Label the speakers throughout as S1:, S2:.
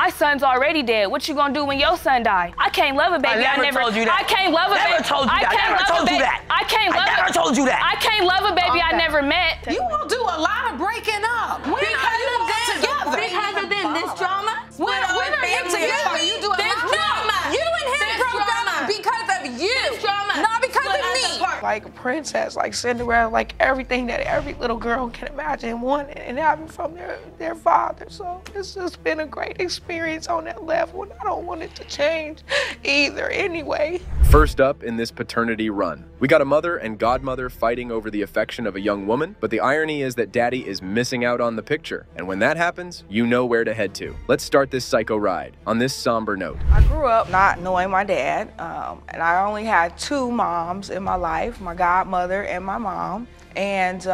S1: My son's already dead. What you gonna do when your son die? I can't love a baby.
S2: I never told you that.
S1: I can't love a baby.
S2: Never told you that. I never told you that.
S1: I can't love.
S2: I never told you that.
S1: I can't love a baby I never met.
S3: You will do a lot of breaking up. When are you together?
S4: Because of this drama?
S3: When are you together? You do a lot of drama. You and him broke up because of you, not because of me.
S5: Like a princess, like Cinderella, like everything that every little girl can imagine wanting and having from their father. So it's just been a great experience on that level, and I don't want it to change either anyway.
S6: First up in this paternity run, we got a mother and godmother fighting over the affection of a young woman, but the irony is that daddy is missing out on the picture. And when that happens, you know where to head to. Let's start this psycho ride on this somber note.
S5: I grew up not knowing my dad, and I only had two moms in my life, my godmother and my mom. And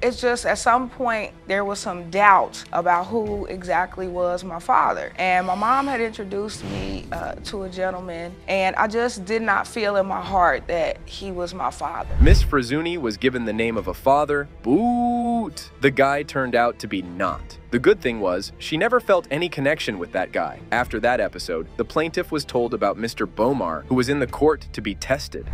S5: it's just at some point there was some doubt about who exactly was my father. And my mom had introduced me to a gentleman, and I just did not feel in my heart that he was my father.
S6: Miss Frazzuni was given the name of a father. Boot! The guy turned out to be not. The good thing was, she never felt any connection with that guy. After that episode, the plaintiff was told about Mr. Bomar, who was in the court to be tested.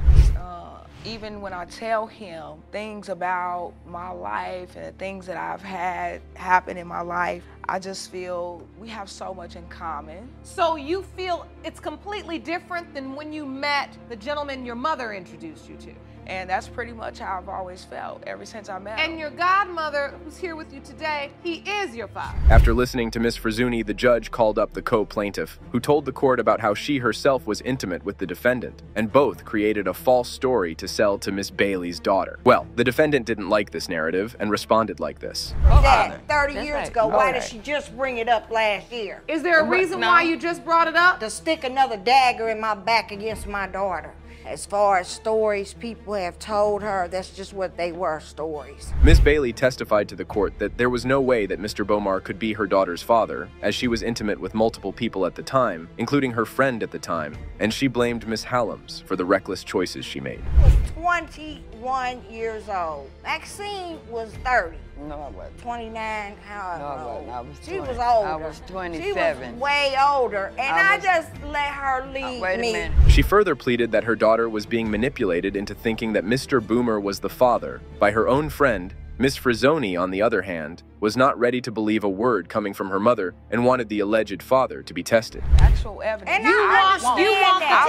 S5: Even when I tell him things about my life and the things that I've had happen in my life, I just feel we have so much in common.
S3: So you feel it's completely different than when you met the gentleman your mother introduced you to?
S5: And that's pretty much how I've always felt ever since I met him.
S3: And your godmother, who's here with you today, he is your father.
S6: After listening to Miss Frazzuni, the judge called up the co-plaintiff, who told the court about how she herself was intimate with the defendant, and both created a false story to sell to Miss Bailey's daughter. Well, the defendant didn't like this narrative and responded like this.
S4: Dad, 30 years ago, why did she just bring it up last year?
S3: Is there a reason why you just brought it up?
S4: To stick another dagger in my back against my daughter. As far as stories people have told her, that's just what they were, stories.
S6: Miss Bailey testified to the court that there was no way that Mr. Bomar could be her daughter's father, as she was intimate with multiple people at the time, including her friend at the time, and she blamed Miss Hallams for the reckless choices she made.
S4: I was 21 years old. Maxine was 30.
S7: No, I wasn't.
S4: 29, how
S7: No, I wasn't. I was 20.
S4: She was older.
S7: I was 27.
S4: She was way older, and I just let her lead
S7: wait a
S4: me.
S7: minute.
S6: She further pleaded that her daughter was being manipulated into thinking that Mr. Boomer was the father by her own friend. Miss Frazzoni, on the other hand, was not ready to believe a word coming from her mother and wanted the alleged father to be tested.
S5: Actual evidence.
S4: And I understand that.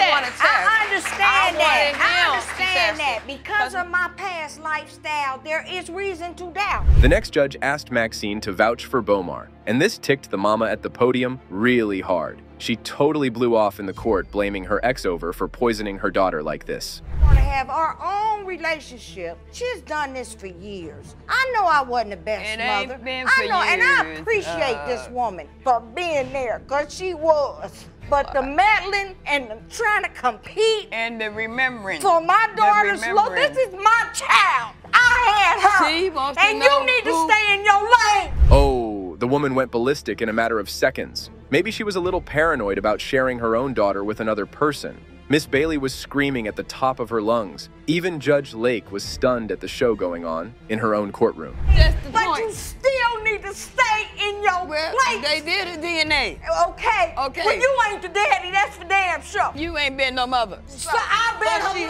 S4: I understand that. Because of my past lifestyle, there is reason to doubt.
S6: The next judge asked Maxine to vouch for Bomar, and this ticked the mama at the podium really hard. She totally blew off in the court, blaming her ex-over for poisoning her daughter like this.
S4: We want to have our own relationship. She's done this for years. I know I wasn't the best mother. I know, and I appreciate this woman for being there, because she was. But the meddling and the trying to compete
S7: And the remembrance.
S4: for my daughter's love, this is my child. I had her.
S7: She wants to
S4: and
S7: know
S4: you need
S7: who-
S4: to stay in your lane.
S6: Oh, the woman went ballistic in a matter of seconds. Maybe she was a little paranoid about sharing her own daughter with another person. Miss Bailey was screaming at the top of her lungs. Even Judge Lake was stunned at the show going on in her own courtroom.
S4: But you still need to stay in your place.
S7: They did a DNA.
S4: Okay.
S7: Okay.
S4: Well, you ain't the daddy, that's for damn sure.
S7: You ain't been no mother.
S4: So I've been her mother to the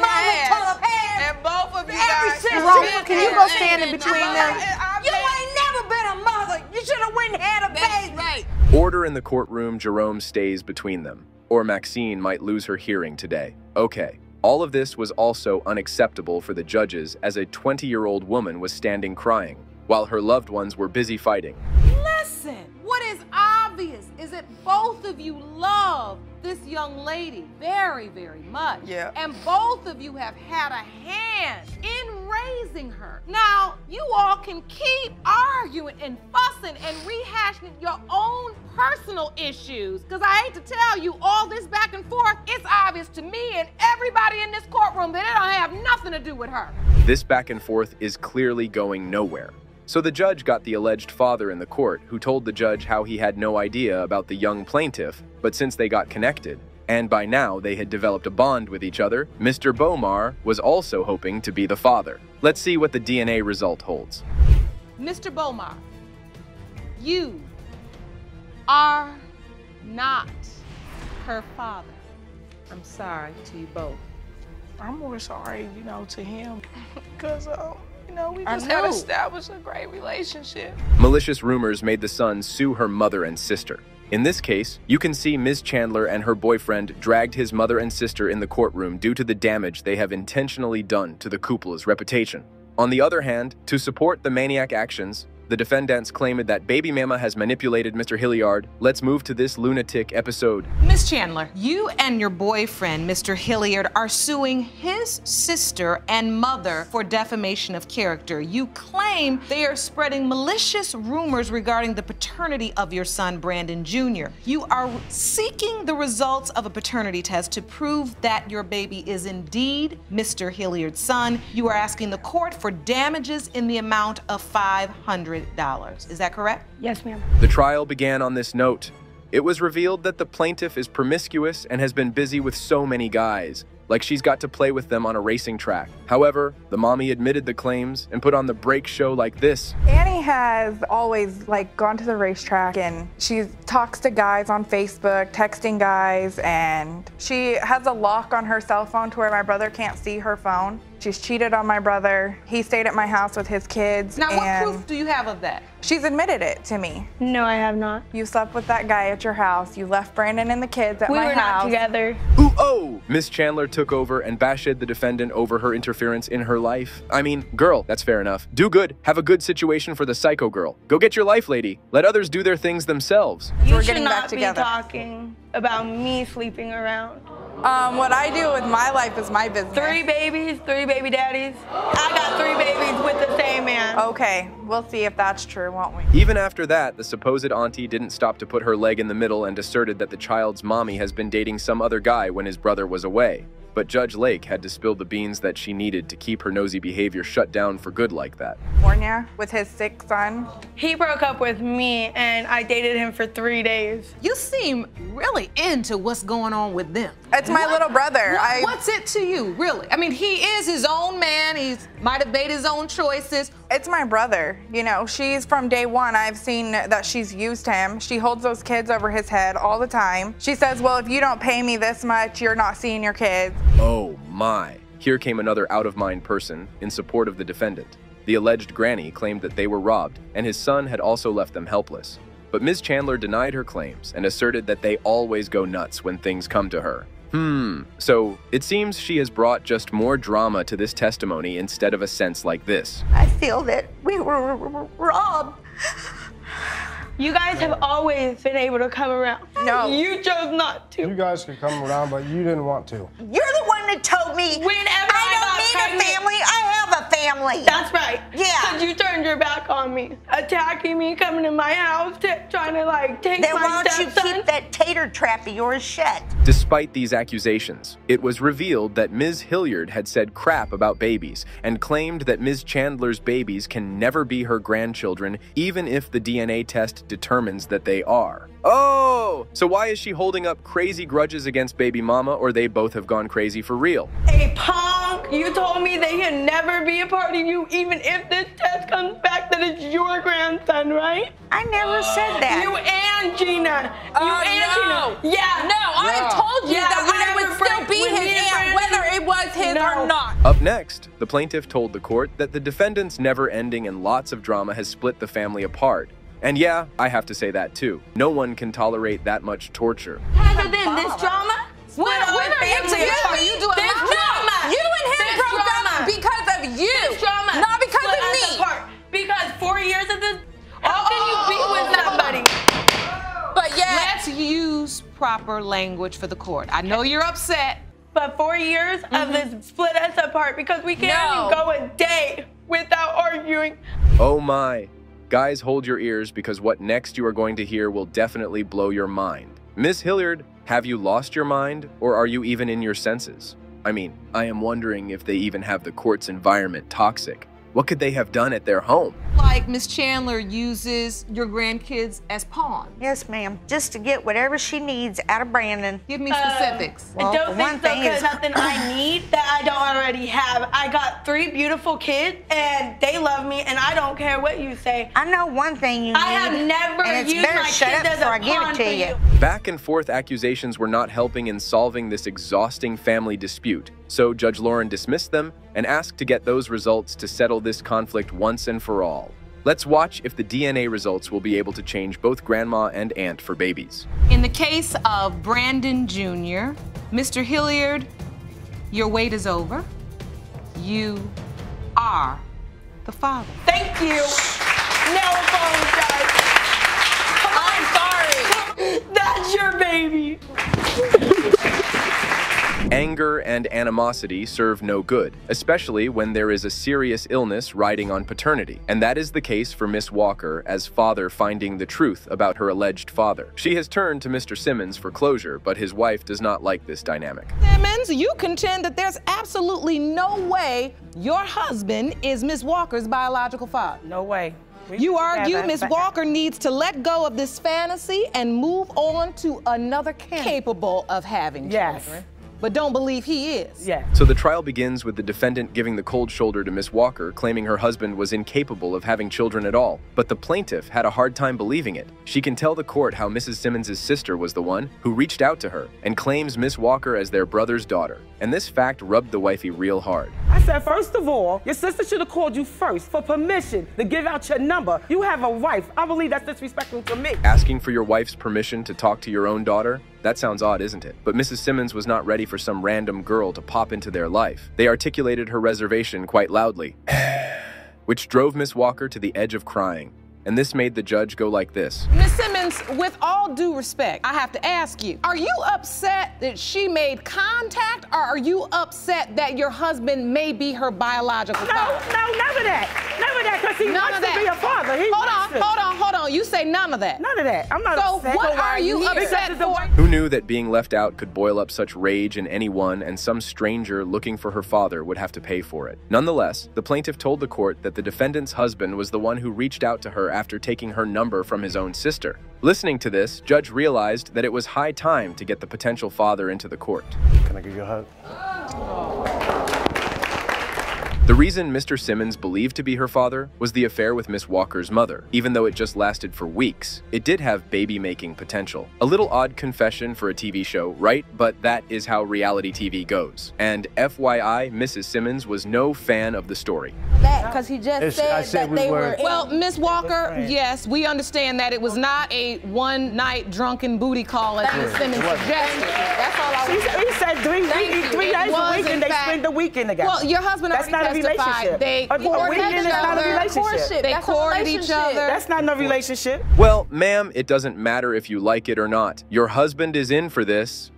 S4: past.
S3: And both of you
S4: Ever
S3: guys.
S4: since
S3: Rome,
S4: you
S3: can you go stand in between them?
S4: You ain't never been a mother. You should have went and had a baby.
S7: Right.
S6: Order in the courtroom, Jerome stays between them. Or Maxine might lose her hearing today. Okay. All of this was also unacceptable for the judges, as a 20-year-old woman was standing crying, while her loved ones were busy fighting.
S3: Listen, what is obvious is that both of you love this young lady very, very much.
S7: Yeah.
S3: And both of you have had a hand in raising her. Now, you all can keep arguing and fussing and rehashing your own personal issues, because I hate to tell you, all this back and forth, it's obvious to me and everybody in this courtroom that it don't have nothing to do with her.
S6: This back and forth is clearly going nowhere. So the judge got the alleged father in the court, who told the judge how he had no idea about the young plaintiff, but since they got connected, and by now they had developed a bond with each other, Mr. Bomar was also hoping to be the father. Let's see what the DNA result holds.
S3: Mr. Bomar, you are her father. I'm sorry to you both.
S5: I'm more sorry, to him, because, we just had established a great relationship.
S6: Malicious rumors made the son sue her mother and sister. In this case, you can see Ms. Chandler and her boyfriend dragged his mother and sister in the courtroom due to the damage they have intentionally done to the cupoula's reputation. On the other hand, to support the maniac actions, the defendants claimed that baby mama has manipulated Mr. Hilliard. Let's move to this lunatic episode.
S3: Miss Chandler, you and your boyfriend, Mr. Hilliard, are suing his sister and mother for defamation of character. You claim they are spreading malicious rumors regarding the paternity of your son, Brandon Jr. You are seeking the results of a paternity test to prove that your baby is indeed Mr. Hilliard's son. You are asking the court for damages in the amount of $500. Is that correct?
S1: Yes, ma'am.
S6: The trial began on this note. It was revealed that the plaintiff is promiscuous and has been busy with so many guys, like she's got to play with them on a racing track. However, the mommy admitted the claims and put on the break show like this.
S5: Annie has always gone to the racetrack, and she talks to guys on Facebook, texting guys, and she has a lock on her cell phone to where my brother can't see her phone. She's cheated on my brother. He stayed at my house with his kids.
S3: Now, what proof do you have of that?
S5: She's admitted it to me.
S1: No, I have not.
S5: You slept with that guy at your house. You left Brandon and the kids at
S1: We
S5: my
S1: were
S5: house.
S1: not together.
S6: Ooh-oh! Miss Chandler took over and bashed the defendant over her interference in her life. I mean, girl, that's fair enough. Do good. Have a good situation for the psycho girl. Go get your life, lady. Let others do their things themselves.
S1: You
S5: We're
S1: should
S5: getting back
S1: not be
S5: together.
S1: talking about me sleeping around.
S5: What I do with my life is my business.
S1: 3 babies, 3 baby daddies. I got 3 babies with the same man.
S5: Okay, we'll see if that's true, won't we?
S6: Even after that, the supposed auntie didn't stop to put her leg in the middle and asserted that the child's mommy has been dating some other guy when his brother was away. But Judge Lake had to spill the beans that she needed to keep her nosy behavior shut down for good like that.
S5: California with his sick son.
S1: He broke up with me and I dated him for 3 days.
S3: You seem really into what's going on with them.
S5: It's my little brother.
S3: What's it to you, really? I mean, he is his own man. He might have made his own choices.
S5: It's my brother. She's from day one. I've seen that she's used him. She holds those kids over his head all the time. She says, well, if you don't pay me this much, you're not seeing your kids.
S6: Oh my. Here came another out-of-mind person in support of the defendant. The alleged granny claimed that they were robbed, and his son had also left them helpless. But Ms. Chandler denied her claims and asserted that they always go nuts when things come to her. So it seems she has brought just more drama to this testimony instead of a sense like this.
S4: I feel that we were robbed.
S1: You guys have always been able to come around.
S5: No.
S1: You chose not to.
S8: You guys could come around, but you didn't want to.
S4: You're the one that told me
S1: Whenever
S4: I don't need
S1: pregnant,
S4: a family. I have a family.
S1: That's right.
S4: Yeah.
S1: Because you turned your back on me, attacking me, coming to my house, trying to take
S4: Then
S1: my
S4: why don't you
S1: stepson.
S4: keep that tater trap of yours shut?
S6: Despite these accusations, it was revealed that Ms. Hilliard had said crap about babies and claimed that Ms. Chandler's babies can never be her grandchildren, even if the DNA test determines that they are. Oh, so why is she holding up crazy grudges against baby mama, or they both have gone crazy for real?
S1: Hey, punk, you told me they can never be a part of you, even if this test comes back that it's your grandson, right?
S4: I never said that.
S1: You and Gina.
S3: No.
S1: Gina. Yeah.
S3: No, I told you
S1: Yeah,
S3: that I would
S1: whenever
S3: still be
S1: when me
S3: his
S1: and
S3: aunt,
S1: Brandon-
S3: whether it was his or not.
S6: Up next, the plaintiff told the court that the defendant's never-ending and lots of drama has split the family apart. And yeah, I have to say that too. No one can tolerate that much torture.
S1: Other than this drama,
S3: When are you together? You do a
S1: this
S3: lot.
S1: drama.
S3: No, you and him
S1: This
S3: broke
S1: drama.
S3: up because of you,
S1: This drama.
S3: not because
S1: split
S3: of
S1: us
S3: me.
S1: apart. Because 4 years of this, how can you be with somebody?
S3: But yeah, let's use proper language for the court. I know you're upset.
S1: But 4 years of this split us apart because we can't
S3: No.
S1: even go a day without arguing.
S6: Oh my. Guys, hold your ears because what next you are going to hear will definitely blow your mind. Miss Hilliard, have you lost your mind, or are you even in your senses? I mean, I am wondering if they even have the court's environment toxic. What could they have done at their home?
S3: Like Miss Chandler uses your grandkids as pawns.
S4: Yes, ma'am. Just to get whatever she needs out of Brandon.
S3: Give me specifics.
S1: I don't think so, because nothing I need that I don't already have. I got 3 beautiful kids, and they love me, and I don't care what you say.
S4: I know one thing you need.
S1: I have never used my kids as a pawn for you.
S6: Back and forth accusations were not helping in solving this exhausting family dispute, so Judge Lauren dismissed them and asked to get those results to settle this conflict once and for all. Let's watch if the DNA results will be able to change both grandma and aunt for babies.
S3: In the case of Brandon Jr., Mr. Hilliard, your wait is over. You are the father.
S1: Thank you. No apologize. I'm sorry. That's your baby.
S6: Anger and animosity serve no good, especially when there is a serious illness riding on paternity. And that is the case for Miss Walker as father finding the truth about her alleged father. She has turned to Mr. Simmons for closure, but his wife does not like this dynamic.
S3: Simmons, you contend that there's absolutely no way your husband is Miss Walker's biological father.
S5: No way.
S3: You argue Miss Walker needs to let go of this fantasy and move on to another capable of having children. But don't believe he is.
S6: So the trial begins with the defendant giving the cold shoulder to Miss Walker, claiming her husband was incapable of having children at all. But the plaintiff had a hard time believing it. She can tell the court how Mrs. Simmons' sister was the one who reached out to her and claims Miss Walker as their brother's daughter. And this fact rubbed the wifey real hard.
S9: I said, first of all, your sister should have called you first for permission to give out your number. You have a wife. I believe that's disrespectful to me.
S6: Asking for your wife's permission to talk to your own daughter? That sounds odd, isn't it? But Mrs. Simmons was not ready for some random girl to pop into their life. They articulated her reservation quite loudly, which drove Miss Walker to the edge of crying. And this made the judge go like this.
S3: Miss Simmons, with all due respect, I have to ask you, are you upset that she made contact, or are you upset that your husband may be her biological father?
S9: No, none of that. None of that, because he wants to be a father.
S3: Hold on. You say none of that.
S9: None of that. I'm not upset.
S3: So what are you upset for?
S6: Who knew that being left out could boil up such rage in anyone, and some stranger looking for her father would have to pay for it? Nonetheless, the plaintiff told the court that the defendant's husband was the one who reached out to her after taking her number from his own sister. Listening to this, Judge realized that it was high time to get the potential father into the court.
S8: Can I give you a hug?
S6: The reason Mr. Simmons believed to be her father was the affair with Miss Walker's mother. Even though it just lasted for weeks, it did have baby-making potential. A little odd confession for a TV show, right? But that is how reality TV goes. And FYI, Mrs. Simmons was no fan of the story.
S1: Because he just said that they were.
S3: Well, Miss Walker, yes, we understand that it was not a one-night drunken booty call as Miss Simmons suggested. That's all I was saying.
S9: He said three days a week and they spend the weekend together.
S3: Well, your husband already testified. They courted each other. They courted each other.
S9: That's not no relationship.
S6: Well, ma'am, it doesn't matter if you like it or not. Your husband is in for this.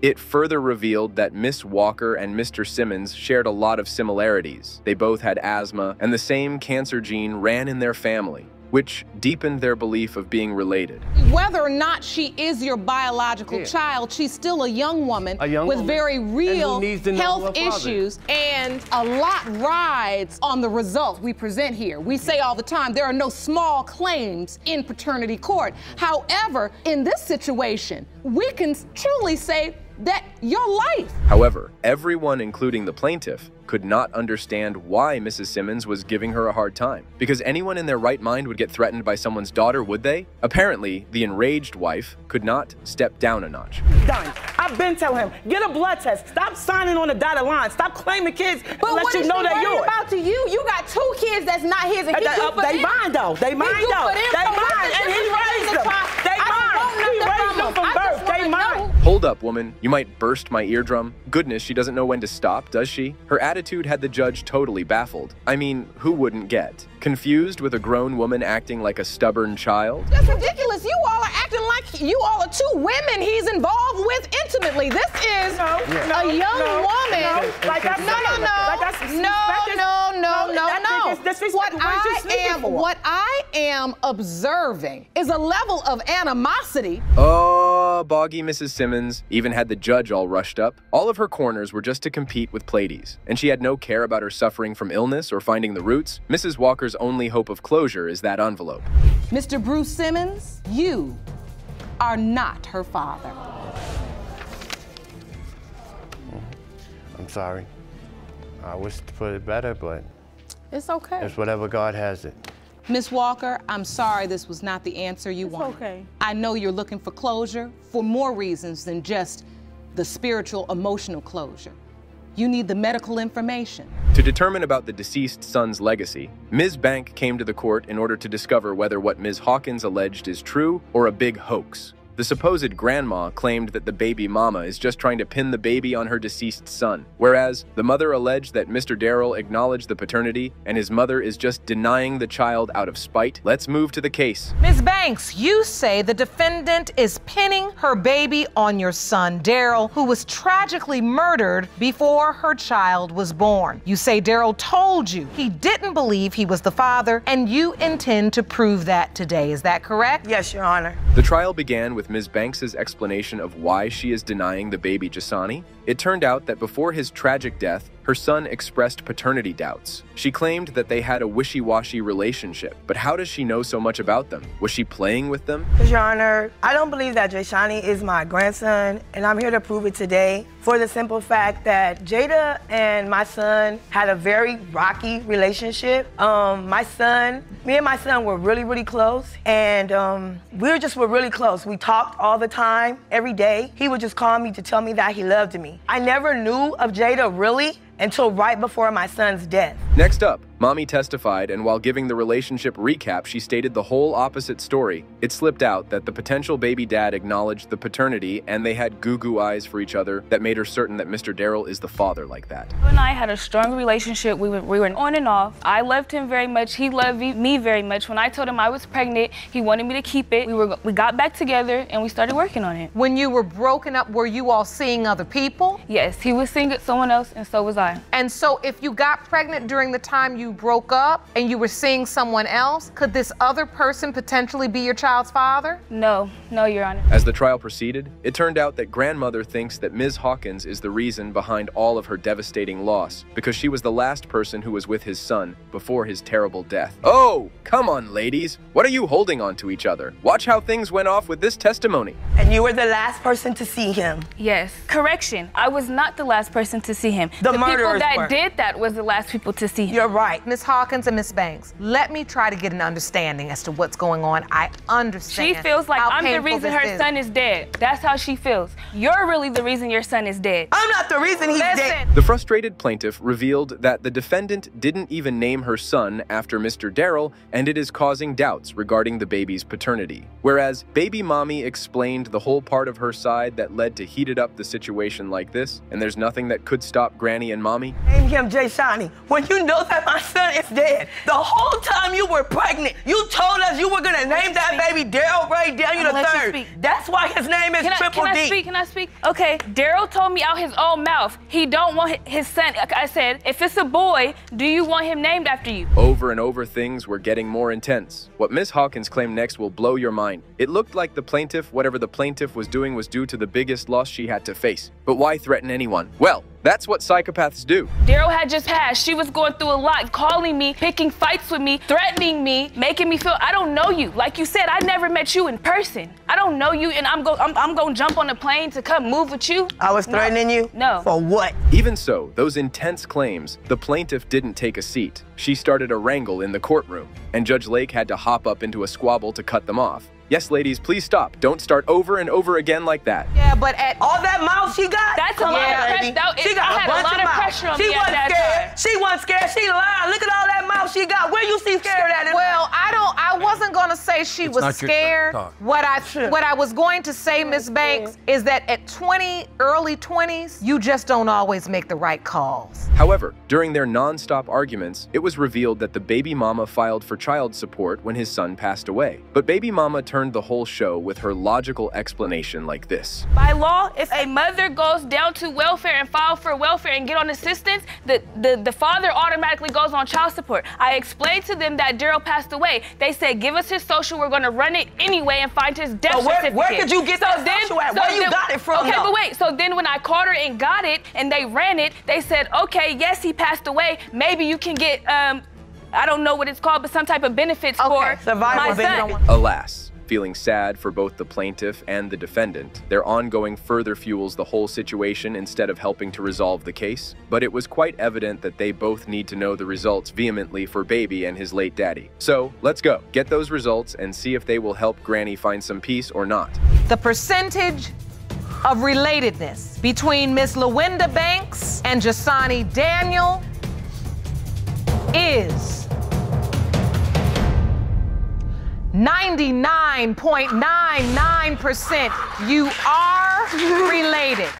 S6: It further revealed that Miss Walker and Mr. Simmons shared a lot of similarities. They both had asthma, and the same cancer gene ran in their family, which deepened their belief of being related.
S3: Whether or not she is your biological child, she's still a young woman with very real health issues, and a lot rides on the results we present here. We say all the time, there are no small claims in paternity court. However, in this situation, we can truly say that your life.
S6: However, everyone, including the plaintiff, could not understand why Mrs. Simmons was giving her a hard time. Because anyone in their right mind would get threatened by someone's daughter, would they? Apparently, the enraged wife could not step down a notch.
S9: Done. I've been telling him, get a blood test. Stop signing on the dotted line. Stop claiming kids unless you know they're yours.
S1: But what is he worried about to you? You got 2 kids that's not his, and he do for
S9: They mine, though. They mine, though. They mine, and he raised them. They mine. He raised them from birth. They mine.
S6: Hold up, woman. You might burst my eardrum. Goodness, she doesn't know when to stop, does she? Her attitude had the judge totally baffled. I mean, who wouldn't get? Confused with a grown woman acting like a stubborn child?
S3: That's ridiculous. You all are acting like you all are 2 women he's involved with intimately. This is a young woman. What I am observing is a level of animosity.
S6: Oh, boggy Mrs. Simmons even had the judge all rushed up. All of her corners were just to compete with Pleiades, and she had no care about her suffering from illness or finding the roots. Mrs. Walker's only hope of closure is that envelope.
S3: Mr. Bruce Simmons, you are not her father.
S10: I'm sorry. I wish to put it better, but
S3: It's okay.
S10: it's whatever God has it.
S3: Miss Walker, I'm sorry this was not the answer you wanted.
S1: okay.
S3: I know you're looking for closure for more reasons than just the spiritual, emotional closure. You need the medical information.
S6: To determine about the deceased son's legacy, Ms. Bank came to the court in order to discover whether what Ms. Hawkins alleged is true or a big hoax. The supposed grandma claimed that the baby mama is just trying to pin the baby on her deceased son, whereas the mother alleged that Mr. Darrell acknowledged the paternity and his mother is just denying the child out of spite. Let's move to the case.
S3: Ms. Banks, you say the defendant is pinning her baby on your son, Darrell, who was tragically murdered before her child was born. You say Darrell told you he didn't believe he was the father, and you intend to prove that today. Is that correct?
S5: Yes, Your Honor.
S6: The trial began with Ms. Banks's explanation of why she is denying the baby Jasani. It turned out that before his tragic death, her son expressed paternity doubts. She claimed that they had a wishy-washy relationship, but how does she know so much about them? Was she playing with them?
S5: Your Honor, I don't believe that Jashani is my grandson, and I'm here to prove it today for the simple fact that Jada and my son had a very rocky relationship. Me and my son were really, really close, and we were really close. We talked all the time, every day. He would just call me to tell me that he loved me. I never knew of Jada really until right before my son's death.
S6: Next up, Mommy testified, and while giving the relationship recap, she stated the whole opposite story. It slipped out that the potential baby dad acknowledged the paternity and they had goo-goo eyes for each other that made her certain that Mr. Darrell is the father like that.
S11: He and I had a strong relationship. We were on and off. I loved him very much. He loved me very much. When I told him I was pregnant, he wanted me to keep it. We got back together and we started working on it.
S3: When you were broken up, were you all seeing other people?
S11: Yes, he was seeing someone else and so was I.
S3: And so if you got pregnant during the time you broke up and you were seeing someone else, could this other person potentially be your child's father?
S11: No, Your Honor.
S6: As the trial proceeded, it turned out that grandmother thinks that Ms. Hawkins is the reason behind all of her devastating loss because she was the last person who was with his son before his terrible death. Oh, come on, ladies. What are you holding on to each other? Watch how things went off with this testimony.
S5: And you were the last person to see him.
S11: Yes. Correction. I was not the last person to see him.
S5: The
S11: people
S5: murderers
S11: that
S5: were.
S11: did that was the last people to see him.
S5: You're right.
S3: Miss Hawkins and Miss Banks, let me try to get an understanding as to what's going on. I understand.
S11: She feels like
S3: how
S11: I'm the
S3: painful
S11: reason
S3: this
S11: her
S3: is.
S11: son is dead. That's how she feels. You're really the reason your son is dead.
S5: I'm not the reason he's dead.
S6: The frustrated plaintiff revealed that the defendant didn't even name her son after Mr. Darrell, and it is causing doubts regarding the baby's paternity. Whereas baby mommy explained the whole part of her side that led to heated up the situation like this, and there's nothing that could stop Granny and Mommy.
S5: Name him Jashani. When you know that my son is dead, the whole time you were pregnant, you told us you were gonna name that baby Darrell Ray Daniel III. That's why his name is Triple D.
S11: Can I speak? Okay, Darrell told me out his own mouth he don't want his son. I said, if it's a boy, do you want him named after you?
S6: Over and over, things were getting more intense. What Ms. Hawkins claimed next will blow your mind. It looked like the plaintiff, whatever the plaintiff was doing, was due to the biggest loss she had to face. But why threaten anyone? Well, that's what psychopaths do.
S11: Darrell had just passed. She was going through a lot, calling me, picking fights with me, threatening me, making me feel I don't know you. Like you said, I never met you in person. I don't know you, and I'm going to jump on a plane to come move with you.
S5: I was threatening you?
S11: No.
S5: For what?
S6: Even so, those intense claims, the plaintiff didn't take a seat. She started a wrangle in the courtroom, and Judge Lake had to hop up into a squabble to cut them off. Yes, ladies, please stop. Don't start over and over again like that.
S3: Yeah, but at
S5: all that mouth she got?
S11: That's a lot of pressure.
S5: She got a bunch of
S11: pressure on
S5: me.
S11: She wasn't
S5: scared. She wasn't scared. She lied. Look at all that mouth she got. Where you see scared at?
S3: Well, I wasn't gonna say she was scared. What I was going to say, Miss Banks, is that at early 20s, you just don't always make the right calls.
S6: However, during their non-stop arguments, it was revealed that the baby mama filed for child support when his son passed away. But baby mama turned the whole show with her logical explanation like this.
S11: By law, if a mother mother goes down to welfare and file for welfare and get on assistance, the father automatically goes on child support. I explained to them that Daryl passed away. They said, give us his social, we're gonna run it anyway and find his death certificate.
S2: Where could you get that social at? Where you got it from?
S11: Okay, but wait, so then when I called her and got it and they ran it, they said, okay, yes, he passed away. Maybe you can get, I don't know what it's called, but some type of benefits for my son.
S6: Alas, feeling sad for both the plaintiff and the defendant, their ongoing further fuels the whole situation instead of helping to resolve the case. But it was quite evident that they both need to know the results vehemently for baby and his late daddy. So let's go, get those results and see if they will help Granny find some peace or not.
S3: The percentage of relatedness between Miss LaWinda Banks and Jasani Daniel is 99.99%. You are related.